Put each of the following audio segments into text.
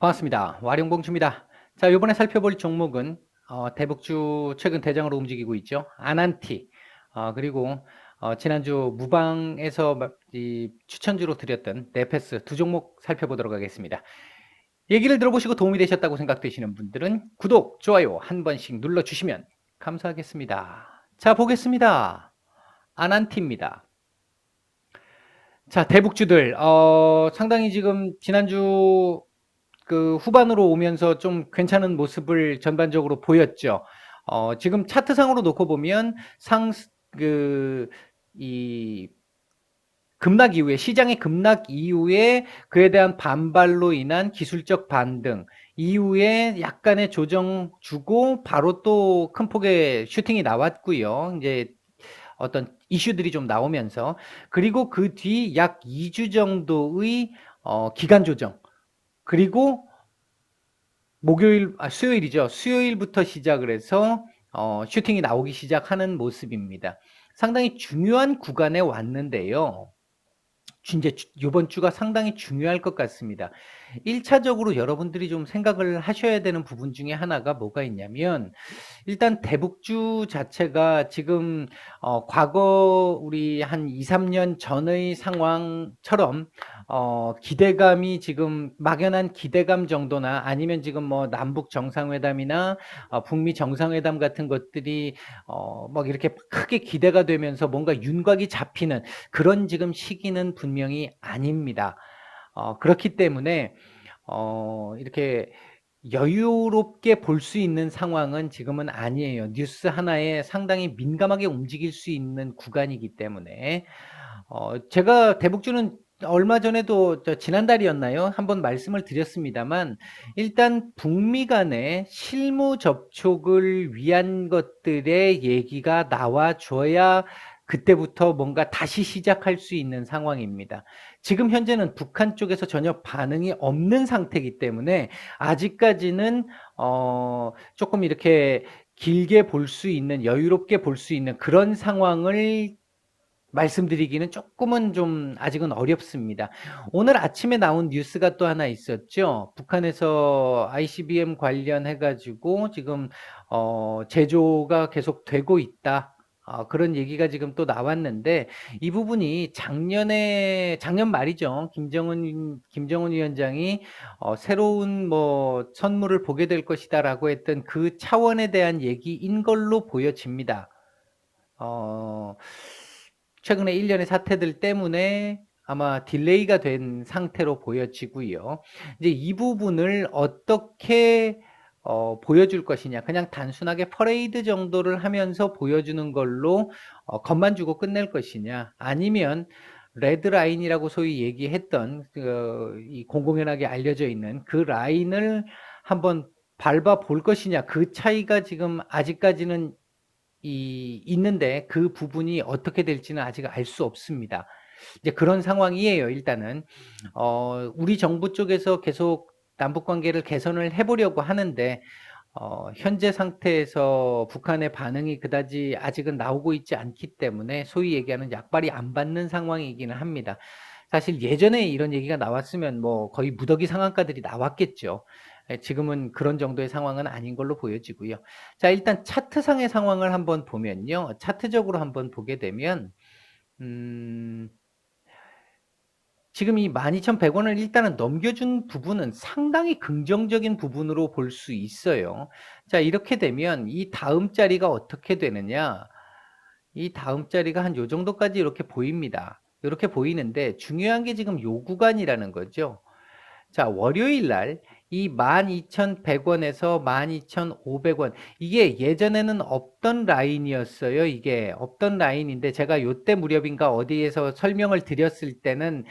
반갑습니다. 와룡봉주입니다. 자, 요번에 살펴볼 종목은 대북주 최근 대장으로 움직이고 있죠. 아난티. 그리고 지난주 무방에서 이 추천주로 드렸던 네페스 두 종목 살펴보도록 하겠습니다. 얘기를 들어보시고 도움이 되셨다고 생각되시는 분들은 구독, 좋아요 한 번씩 눌러주시면 감사하겠습니다. 자, 보겠습니다. 아난티입니다. 자, 대북주들 상당히 지금 지난주 그 후반으로 오면서 좀 괜찮은 모습을 전반적으로 보였죠. 지금 차트상으로 놓고 보면 그, 이 급락 이후에, 시장의 급락 이후에 그에 대한 반발로 인한 기술적 반등, 이후에 약간의 조정 주고 바로 또 큰 폭의 슈팅이 나왔고요. 이제 어떤 이슈들이 좀 나오면서, 그리고 그 뒤 약 2주 정도의 기간 조정, 그리고 수요일이죠. 수요일부터 시작을 해서 슈팅이 나오기 시작하는 모습입니다. 상당히 중요한 구간에 왔는데요. 이제 이번 주가 상당히 중요할 것 같습니다. 1차적으로 여러분들이 좀 생각을 하셔야 되는 부분 중에 하나가 뭐가 있냐면, 일단 대북주 자체가 지금 과거 우리 한 2-3년 전의 상황처럼 기대감이 지금 막연한 기대감 정도나, 아니면 지금 뭐 남북 정상회담이나 북미 정상회담 같은 것들이 막 이렇게 크게 기대가 되면서 뭔가 윤곽이 잡히는 그런 지금 시기는 분명히 아닙니다. 그렇기 때문에 이렇게 여유롭게 볼 수 있는 상황은 지금은 아니에요. 뉴스 하나에 상당히 민감하게 움직일 수 있는 구간이기 때문에. 제가 대북주는 얼마 전에도 지난달이었나요? 한번 말씀을 드렸습니다만, 일단 북미 간의 실무 접촉을 위한 것들의 얘기가 나와줘야 그때부터 뭔가 다시 시작할 수 있는 상황입니다. 지금 현재는 북한 쪽에서 전혀 반응이 없는 상태이기 때문에 아직까지는 조금 이렇게 길게 볼 수 있는, 여유롭게 볼 수 있는 그런 상황을 말씀드리기는 조금은 좀 아직은 어렵습니다. 오늘 아침에 나온 뉴스가 또 하나 있었죠. 북한에서 ICBM 관련해 가지고 지금 제조가 계속 되고 있다. 그런 얘기가 지금 또 나왔는데, 이 부분이 작년 말이죠. 김정은 위원장이 새로운 뭐 선물을 보게 될 것이다라고 했던 그 차원에 대한 얘기인 걸로 보여집니다. 어, 최근에 일련의 사태들 때문에 아마 딜레이가 된 상태로 보여지고요. 이제 이 부분을 어떻게 보여줄 것이냐, 그냥 단순하게 퍼레이드 정도를 하면서 보여주는 걸로 겁만 주고 끝낼 것이냐, 아니면 레드라인이라고 소위 얘기했던 이 공공연하게 알려져 있는 그 라인을 한번 밟아 볼 것이냐, 그 차이가 지금 아직까지는 있는데, 그 부분이 어떻게 될지는 아직 알 수 없습니다. 이제 그런 상황이에요. 일단은 우리 정부 쪽에서 계속 남북 관계를 개선을 해보려고 하는데, 현재 상태에서 북한의 반응이 그다지 아직은 나오고 있지 않기 때문에 소위 얘기하는 약발이 안 받는 상황이기는 합니다. 사실 예전에 이런 얘기가 나왔으면 뭐 거의 무더기 상한가들이 나왔겠죠. 지금은 그런 정도의 상황은 아닌 걸로 보여지고요. 자, 일단 차트상의 상황을 한번 보면요. 차트적으로 한번 보게 되면, 음, 지금 이 12,100원을 일단은 넘겨준 부분은 상당히 긍정적인 부분으로 볼 수 있어요. 자, 이렇게 되면 이 다음 자리가 어떻게 되느냐? 이 다음 자리가 한 요 정도까지 이렇게 보입니다. 이렇게 보이는데, 중요한 게 지금 요 구간이라는 거죠. 자, 월요일 날 이 12,100원에서 12,500원, 이게 예전에는 없던 라인이었어요. 이게 없던 라인인데, 제가 요때 무렵인가 어디에서 설명을 드렸을 때는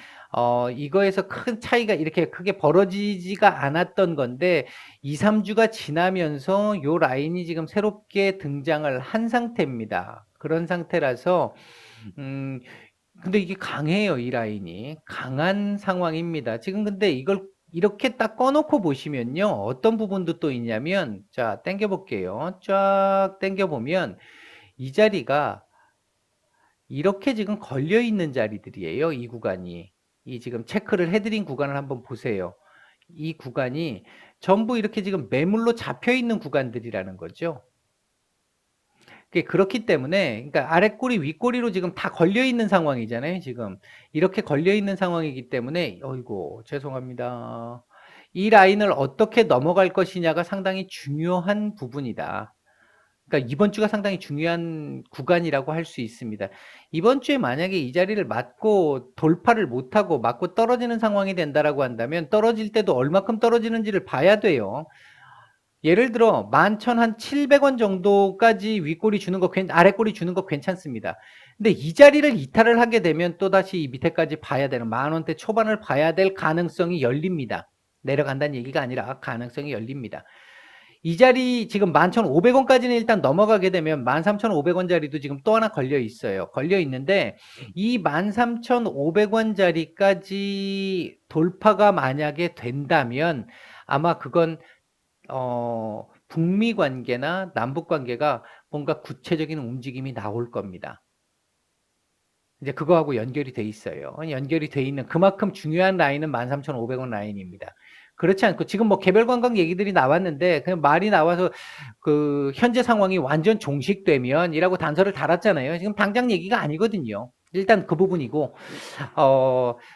이거에서 큰 차이가 이렇게 크게 벌어지지가 않았던 건데, 2-3주가 지나면서 요 라인이 지금 새롭게 등장을 한 상태입니다. 그런 상태라서 음 근데 이게 강해요, 이 라인이. 강한 상황입니다. 지금 근데 이걸 이렇게 딱 꺼놓고 보시면요. 어떤 부분도 또 있냐면, 자, 당겨 볼게요. 쫙 당겨 보면 이 자리가 이렇게 지금 걸려 있는 자리들이에요, 이 구간이. 이 지금 체크를 해드린 구간을 한번 보세요. 이 구간이 전부 이렇게 지금 매물로 잡혀 있는 구간들이라는 거죠. 그렇기 때문에 그러니까 아래 꼬리 윗꼬리로 지금 다 걸려 있는 상황이잖아요. 지금 이렇게 걸려 있는 상황이기 때문에 어이고 죄송합니다. 이 라인을 어떻게 넘어갈 것이냐가 상당히 중요한 부분이다. 그러니까 이번 주가 상당히 중요한 구간이라고 할 수 있습니다. 이번 주에 만약에 이 자리를 맞고 돌파를 못하고 맞고 떨어지는 상황이 된다라고 한다면 떨어질 때도 얼마큼 떨어지는지를 봐야 돼요. 예를 들어 11,700원 정도까지 윗꼬리 주는 거 아랫꼬리 주는 거 괜찮습니다. 근데 이 자리를 이탈을 하게 되면 또다시 이 밑에까지 봐야 되는 10,000원대 초반을 봐야 될 가능성이 열립니다. 내려간다는 얘기가 아니라 가능성이 열립니다. 이 자리 지금 11,500원까지는 일단 넘어가게 되면 13,500원 자리도 지금 또 하나 걸려 있어요. 걸려 있는데 이 13,500원 자리까지 돌파가 만약에 된다면 아마 그건 북미 관계나 남북 관계가 뭔가 구체적인 움직임이 나올 겁니다. 이제 그거하고 연결이 돼 있어요. 연결이 돼 있는 그만큼 중요한 라인은 13,500원 라인입니다. 그렇지 않고 지금 뭐 개별 관광 얘기들이 나왔는데 그냥 말이 나와서 그 현재 상황이 완전 종식되면이라고 단서를 달았잖아요. 지금 당장 얘기가 아니거든요. 일단 그 부분이고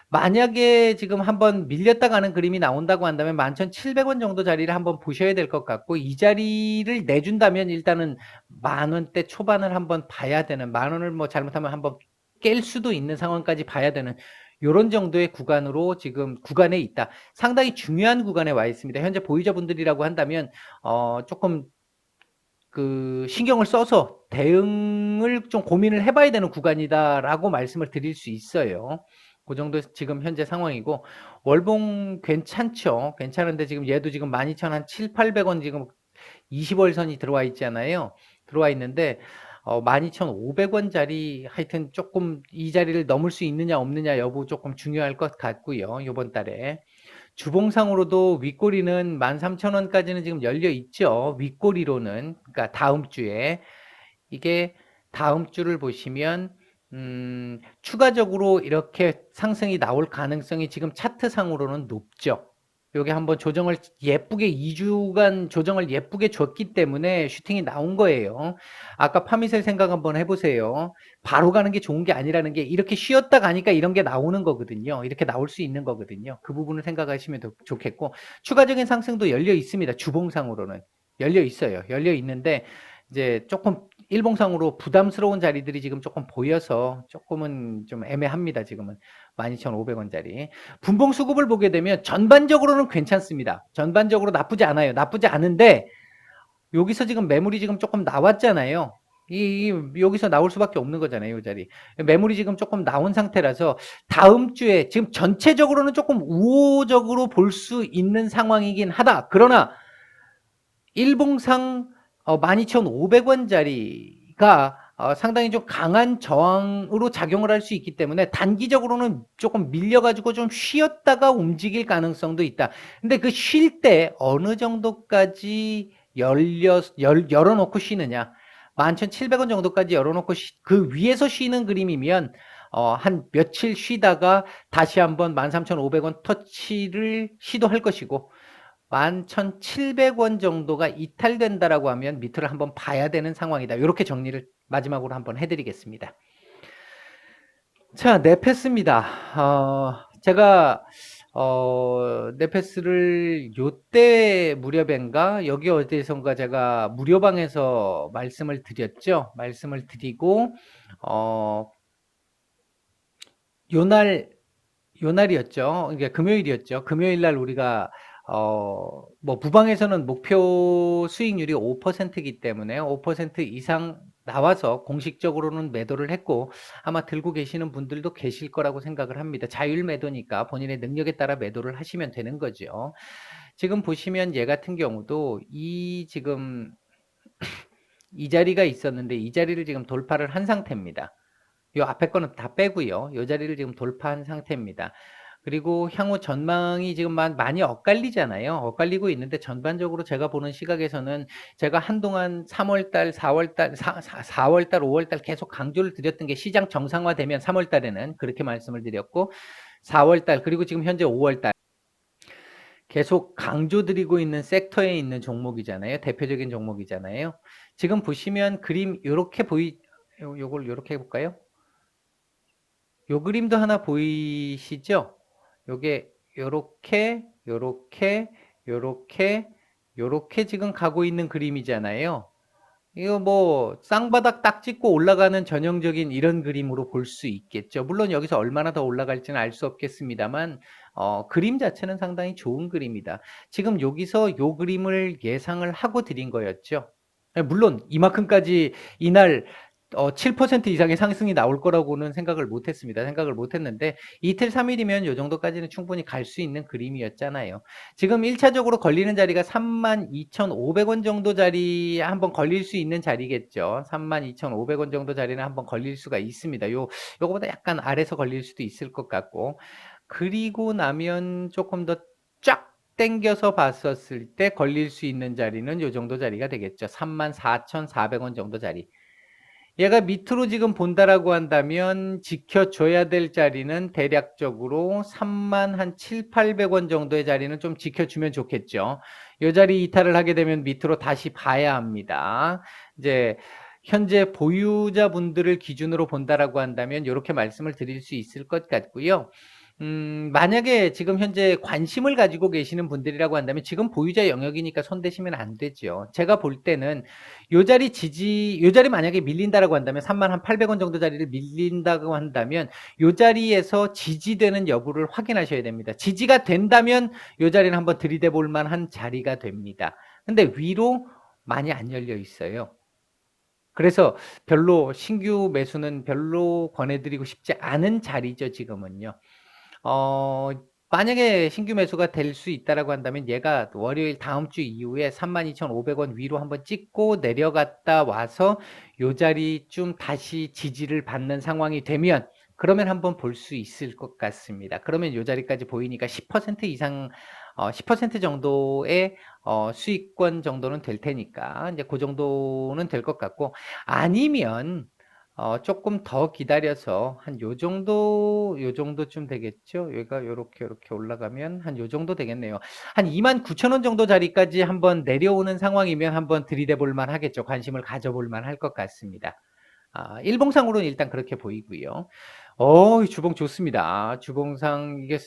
만약에 지금 한번 밀렸다 가는 그림이 나온다고 한다면 11,700원 정도 자리를 한번 보셔야 될 것 같고 이 자리를 내준다면 일단은 10,000원대 초반을 한번 봐야 되는 10,000원을 뭐 잘못하면 한번 깰 수도 있는 상황까지 봐야 되는 요런 정도의 구간으로 지금 구간에 있다. 상당히 중요한 구간에 와 있습니다. 현재 보유자분들이라고 한다면 조금 그 신경을 써서 대응을 좀 고민을 해봐야 되는 구간이다라고 말씀을 드릴 수 있어요. 그 정도 지금 현재 상황이고 월봉 괜찮죠. 괜찮은데 지금 얘도 지금 12,700원 지금 20월선이 들어와 있잖아요. 들어와 있는데 12,500원짜리 하여튼 조금 이 자리를 넘을 수 있느냐 없느냐 여부 조금 중요할 것 같고요. 이번 달에. 주봉상으로도 윗꼬리는 13,000원까지는 지금 열려 있죠. 윗꼬리로는. 그러니까 다음 주에. 이게 다음 주를 보시면 추가적으로 이렇게 상승이 나올 가능성이 지금 차트상으로는 높죠. 요게 한번 조정을 예쁘게 2주간 조정을 예쁘게 줬기 때문에 슈팅이 나온 거예요. 아까 파미셀 생각 한번 해보세요. 바로 가는 게 좋은 게 아니라는 게 이렇게 쉬었다 가니까 이런 게 나오는 거거든요. 이렇게 나올 수 있는 거거든요. 그 부분을 생각하시면 좋겠고 추가적인 상승도 열려 있습니다. 주봉상으로는 열려 있어요. 열려 있는데 이제 조금 일봉상으로 부담스러운 자리들이 지금 조금 보여서 조금은 좀 애매합니다. 지금은 12,500원짜리. 분봉 수급을 보게 되면 전반적으로는 괜찮습니다. 전반적으로 나쁘지 않아요. 나쁘지 않은데 여기서 지금 매물이 지금 조금 나왔잖아요. 여기서 나올 수밖에 없는 거잖아요. 이 자리. 매물이 지금 조금 나온 상태라서 다음 주에 지금 전체적으로는 조금 우호적으로 볼 수 있는 상황이긴 하다. 그러나 일봉상 12,500원짜리가 상당히 좀 강한 저항으로 작용을 할 수 있기 때문에 단기적으로는 조금 밀려가지고 좀 쉬었다가 움직일 가능성도 있다. 근데 그 쉴 때 어느 정도까지 열어놓고 쉬느냐. 11,700원 정도까지 열어놓고 그 위에서 쉬는 그림이면 한 며칠 쉬다가 다시 한번 13,500원 터치를 시도할 것이고 11,700원 정도가 이탈된다라고 하면 밑을 한번 봐야 되는 상황이다. 이렇게 정리를 마지막으로 한번 해드리겠습니다. 자, 네페스입니다. 제가 네페스를 요때 무렵인가 여기 어디선가 제가 무료방에서 말씀을 드렸죠. 말씀을 드리고 요날이었죠. 이게 금요일이었죠. 금요일 날 우리가 뭐 무방에서는 목표 수익률이 5%이기 때문에 5% 이상 나와서 공식적으로는 매도를 했고 아마 들고 계시는 분들도 계실 거라고 생각을 합니다. 자율 매도니까 본인의 능력에 따라 매도를 하시면 되는 거죠. 지금 보시면 얘 같은 경우도 지금 이 자리가 있었는데 이 자리를 지금 돌파를 한 상태입니다. 요 앞에 거는 다 빼고요. 요 자리를 지금 돌파한 상태입니다. 그리고 향후 전망이 지금 많이 엇갈리잖아요. 엇갈리고 있는데 전반적으로 제가 보는 시각에서는 제가 한동안 3월달, 4월달, 4월달, 5월달 계속 강조를 드렸던 게 시장 정상화되면 3월달에는 그렇게 말씀을 드렸고 4월달 그리고 지금 현재 5월달 계속 강조드리고 있는 섹터에 있는 종목이잖아요. 대표적인 종목이잖아요. 지금 보시면 그림 요렇게 요걸 요렇게 해 볼까요? 요 그림도 하나 보이시죠? 요게 요렇게, 요렇게, 요렇게, 요렇게 지금 가고 있는 그림이잖아요. 이거 뭐 쌍바닥 딱 찍고 올라가는 전형적인 이런 그림으로 볼 수 있겠죠. 물론 여기서 얼마나 더 올라갈지는 알 수 없겠습니다만 그림 자체는 상당히 좋은 그림이다. 지금 여기서 요 그림을 예상을 하고 드린 거였죠. 물론 이만큼까지 이날 7% 이상의 상승이 나올 거라고는 생각을 못 했습니다. 생각을 못 했는데 이틀 3일이면 요 정도까지는 충분히 갈 수 있는 그림이었잖아요. 지금 1차적으로 걸리는 자리가 32,500원 정도 자리 한번 걸릴 수 있는 자리겠죠. 32,500원 정도 자리는 한번 걸릴 수가 있습니다. 요거보다 약간 아래서 걸릴 수도 있을 것 같고, 그리고 나면 조금 더 쫙 땡겨서 봤었을 때 걸릴 수 있는 자리는 요 정도 자리가 되겠죠. 34,400원 정도 자리. 얘가 밑으로 지금 본다라고 한다면 지켜줘야 될 자리는 대략적으로 3만 한 7,800원 정도의 자리는 좀 지켜주면 좋겠죠. 이 자리 이탈을 하게 되면 밑으로 다시 봐야 합니다. 이제 현재 보유자분들을 기준으로 본다라고 한다면 이렇게 말씀을 드릴 수 있을 것 같고요. 만약에 지금 현재 관심을 가지고 계시는 분들이라고 한다면 지금 보유자 영역이니까 손대시면 안 되죠. 제가 볼 때는 요 자리 만약에 밀린다라고 한다면 31,800원 정도 자리를 밀린다고 한다면 요 자리에서 지지되는 여부를 확인하셔야 됩니다. 지지가 된다면 요 자리는 한번 들이대 볼 만한 자리가 됩니다. 근데 위로 많이 안 열려 있어요. 그래서 별로 신규 매수는 별로 권해드리고 싶지 않은 자리죠, 지금은요. 어, 만약에 신규 매수가 될 수 있다라고 한다면 얘가 월요일 다음 주 이후에 32,500원 위로 한번 찍고 내려갔다 와서 요 자리쯤 다시 지지를 받는 상황이 되면 그러면 한번 볼 수 있을 것 같습니다. 그러면 요 자리까지 보이니까 10% 이상 10% 정도의 수익권 정도는 될 테니까 이제 그 정도는 될 것 같고, 아니면 조금 더 기다려서 한 요 정도쯤 되겠죠. 여기가 요렇게 올라가면 한 요 정도 되겠네요. 한 29,000원 정도 자리까지 한번 내려오는 상황이면 한번 들이대 볼 만 하겠죠. 관심을 가져볼 만 할 것 같습니다. 일봉상으로는 일단 그렇게 보이고요. 이 주봉 좋습니다. 주봉상 이게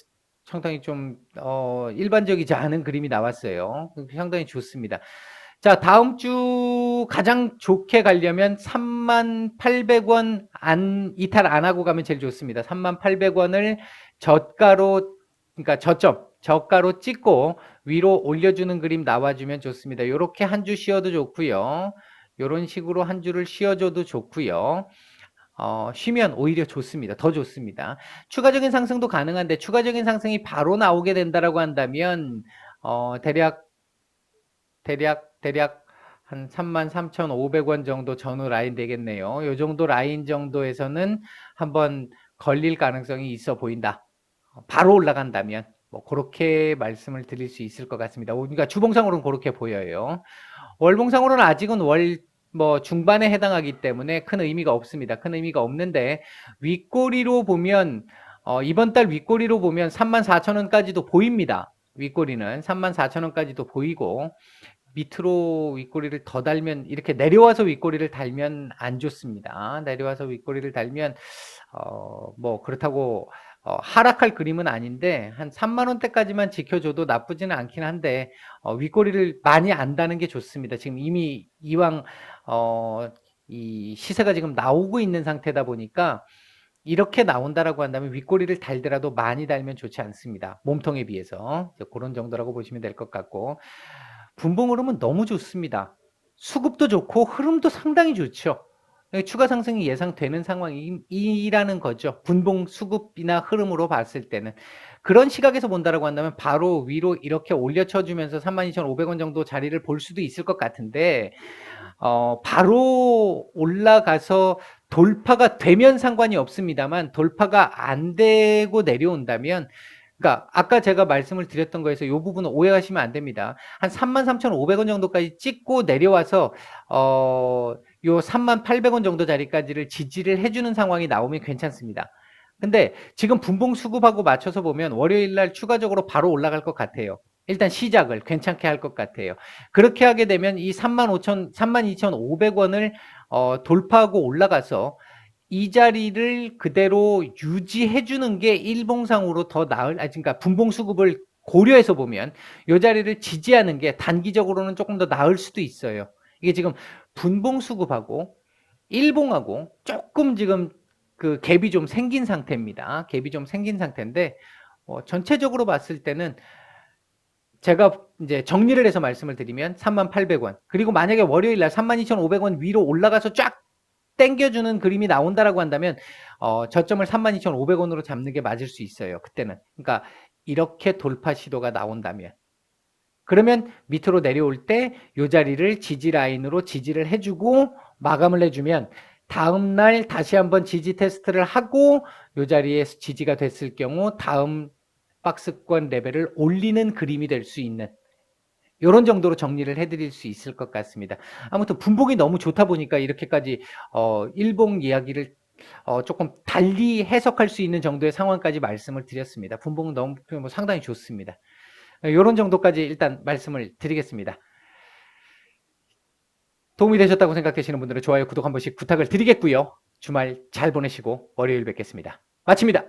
상당히 좀 일반적이지 않은 그림이 나왔어요. 상당히 좋습니다. 자, 다음 주 가장 좋게 가려면 31,800원 이탈 안 하고 가면 제일 좋습니다. 31,800원을 저가로, 그러니까 저가로 찍고 위로 올려주는 그림 나와주면 좋습니다. 요렇게 한 주 쉬어도 좋고요. 요런 식으로 한 주를 쉬어줘도 좋고요. 쉬면 오히려 좋습니다. 더 좋습니다. 추가적인 상승도 가능한데 추가적인 상승이 바로 나오게 된다라고 한다면 대략 한 33,500원 정도 전후 라인 되겠네요. 요 정도 라인 정도에서는 한번 걸릴 가능성이 있어 보인다. 바로 올라간다면 뭐 그렇게 말씀을 드릴 수 있을 것 같습니다. 그러니까 주봉상으로는 그렇게 보여요. 월봉상으로는 아직은 뭐 중반에 해당하기 때문에 큰 의미가 없습니다. 큰 의미가 없는데 윗꼬리로 보면 이번 달 윗꼬리로 보면 34,000원까지도 보입니다. 윗꼬리는 34,000원까지도 보이고, 밑으로 윗꼬리를 더 달면, 이렇게 내려와서 윗꼬리를 달면 안 좋습니다. 내려와서 윗꼬리를 달면 뭐 그렇다고 하락할 그림은 아닌데 한 3만 원대까지만 지켜줘도 나쁘지는 않긴 한데 윗꼬리를 많이 안다는 게 좋습니다. 지금 이미 이왕 이 시세가 지금 나오고 있는 상태다 보니까 이렇게 나온다라고 한다면 윗꼬리를 달더라도 많이 달면 좋지 않습니다. 몸통에 비해서 그런 정도라고 보시면 될 것 같고, 분봉 흐름은 너무 좋습니다. 수급도 좋고 흐름도 상당히 좋죠. 추가 상승이 예상되는 상황이라는 거죠. 분봉 수급이나 흐름으로 봤을 때는. 그런 시각에서 본다라고 한다면 바로 위로 이렇게 올려쳐주면서 32,500원 정도 자리를 볼 수도 있을 것 같은데, 바로 올라가서 돌파가 되면 상관이 없습니다만 돌파가 안 되고 내려온다면, 그러니까 아까 제가 말씀을 드렸던 거에서 이 부분은 오해하시면 안 됩니다. 한 33,500원 정도까지 찍고 내려와서 요 38,000원 정도 자리까지를 지지를 해주는 상황이 나오면 괜찮습니다. 근데 지금 분봉 수급하고 맞춰서 보면 월요일 날 추가적으로 바로 올라갈 것 같아요. 일단 시작을 괜찮게 할 것 같아요. 그렇게 하게 되면 이 32,500원을 돌파하고 올라가서 이 자리를 그대로 유지해 주는 게 일봉상으로 더 나을, 그러니까 분봉 수급을 고려해서 보면 이 자리를 지지하는 게 단기적으로는 조금 더 나을 수도 있어요. 이게 지금 분봉 수급하고 일봉하고 조금 지금 그 갭이 좀 생긴 상태입니다. 갭이 좀 생긴 상태인데 전체적으로 봤을 때는 제가 이제 정리를 해서 말씀을 드리면 38,000원, 그리고 만약에 월요일 날 32,500원 위로 올라가서 쫙 땡겨주는 그림이 나온다라고 한다면 저점을 32,500원으로 잡는 게 맞을 수 있어요. 그때는. 그러니까 이렇게 돌파 시도가 나온다면, 그러면 밑으로 내려올 때 이 자리를 지지 라인으로 지지를 해주고 마감을 해주면 다음날 다시 한번 지지 테스트를 하고 이 자리에 지지가 됐을 경우 다음 박스권 레벨을 올리는 그림이 될 수 있는, 이런 정도로 정리를 해드릴 수 있을 것 같습니다. 아무튼 분봉이 너무 좋다 보니까 이렇게까지 일봉 이야기를 조금 달리 해석할 수 있는 정도의 상황까지 말씀을 드렸습니다. 분봉은 너무 상당히 좋습니다. 이런 정도까지 일단 말씀을 드리겠습니다. 도움이 되셨다고 생각되시는 분들은 좋아요, 구독 한 번씩 부탁을 드리겠고요. 주말 잘 보내시고 월요일 뵙겠습니다. 마칩니다.